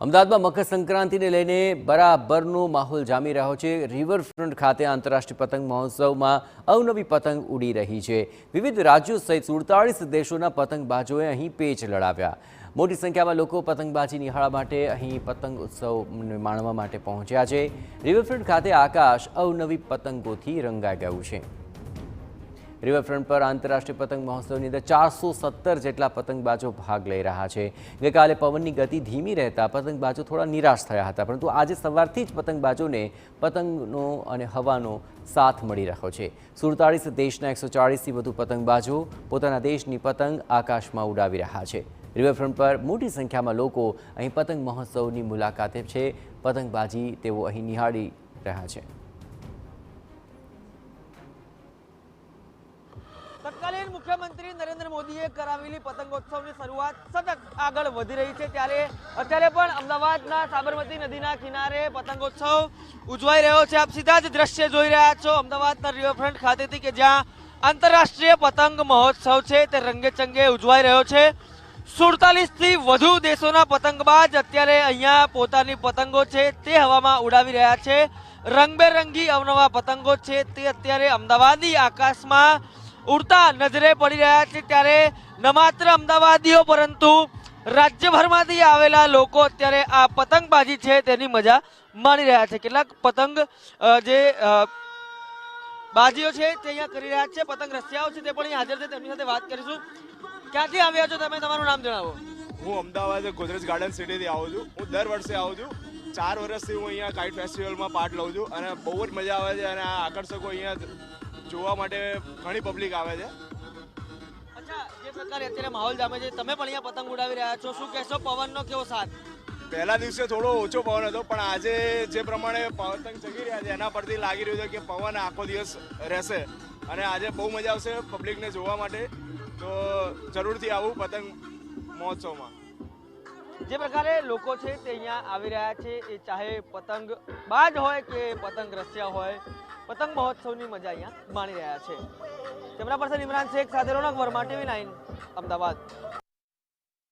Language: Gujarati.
અમદાવાદમાં મકર સંક્રાંતિને લઈને બરાબરનો માહોલ જામી રહ્યો છે। રિવરફ્રન્ટ ખાતે આંતરરાષ્ટ્રીય પતંગ મહોત્સવમાં અવનવી પતંગ ઉડી રહી છે। વિવિધ રાજ્યો સહિત 47 દેશોના પતંગબાજોએ અહીં પેચ લડાવ્યા। મોટી સંખ્યામાં લોકો પતંગબાજી નિહાળવા માટે અહીં પતંગ ઉત્સવ માણવા માટે પહોંચ્યા છે। રિવરફ્રન્ટ ખાતે આકાશ અવનવી પતંગોથી રંગાઈ ગયું છે। રિવરફ્રન્ટ પર આંતરરાષ્ટ્રીય પતંગ મહોત્સવની અંદર 417 જેટલા પતંગબાજો ભાગ લઈ રહ્યા છે। ગઈકાલે પવનની ગતિ ધીમી રહેતા પતંગબાજો થોડા નિરાશ થયા હતા, પરંતુ આજે સવારથી જ પતંગબાજોને પતંગનો અને હવાનો સાથ મળી રહ્યો છે। 47 દેશના 140થી વધુ પતંગબાજો પોતાના દેશની પતંગ આકાશમાં ઉડાવી રહ્યા છે। રિવરફ્રન્ટ પર મોટી સંખ્યામાં લોકો અહીં પતંગ મહોત્સવની મુલાકાતે છે। પતંગબાજી તેઓ અહીં નિહાળી રહ્યા છે। તત્કાલીન મુખ્યમંત્રી નરેન્દ્ર મોદીએ કરાવેલી પતંગોત્સવની શરૂઆત સતત આગળ વધી રહી છે, ત્યારે અત્યારે પણ અમદાવાદના સાબરમતી નદીના કિનારે પતંગોત્સવ ઉજવાઈ રહ્યો છે। આપ સીધા જ દ્રશ્ય જોઈ રહ્યા છો અમદાવાદના રિવરફ્રન્ટ ખાતેથી, કે જ્યાં આંતરરાષ્ટ્રીય પતંગ મહોત્સવ છે તે રંગેચંગે ઉજવાઈ રહ્યો છે। 47થી વધુ દેશોના પતંગબાજ અત્યારે અહીંયા પોતાની પતંગો છે તે હવામાં ઉડાવી રહ્યા છે। રંગબેરંગી અવનવા પતંગો છે તે અત્યારે અમદાવાદી આકાશમાં ઉડતા નજરે પડી રહ્યા છે। ત્યારે ન માત્ર અમદાવાદીઓ પરંતુ રાજ્યભરમાંથી આવેલા લોકો અત્યારે આ પતંગબાજી છે તેની મજા માણી રહ્યા છે। કેટલાક પતંગ જે બાજીઓ છે તે અહીંયા કરી રહ્યા છે, પતંગ રસિયાઓ છે તે પણ અહીંયા હાજર છે, તેમની સાથે વાત કરીશું। ક્યાંથી આવ્યા છો તમે? તમારું નામ જણાવો। હું અમદાવાદ ગોદરેજ ગાર્ડન સિટીથી આવું છું। હું દર વર્ષે આવું છું। 4 વર્ષથી હું અહીંયા કાઇટ ફેસ્ટિવલમાં પાર્ટ લઉં છું અને બહુ જ મજા આવે છે અને આ આકર્ષકો અહીંયા જોવા માટે ઘણી પબ્લિક આવે છે। અચ્છા, જે પ્રકારે અત્યારે માહોલ જામે છે, તમે પણ અહીંયા પતંગ ઉડાવી રહ્યા છો, શું કહેશો? પવનનો કેવો સાથ? પહેલા દિવસે થોડો ઓછો પવન હતો, પણ આજે જે પ્રમાણે પતંગ ચગી રહ્યા છે એના પરથી લાગી રહ્યું છે કે પવન આખો દિવસ રહેશે અને આજે બહુ મજા આવશે પબ્લિકને જોવા માટે। તો જરૂરથી આવું પતંગ મહોત્સવમાં। જે પ્રકારે લોકો છે તે અહીંયા આવી રહ્યા છે, એ ચાહે પતંગ બાજ હોય કે પતંગ રસિયા હોય, પતંગ મહોત્સવની મજા અહીંયા માણી રહ્યા છે। કેમેરા પર્સન ઇમરાન શેખ સાથે રોનક વર્મા, TV9 અમદાવાદ।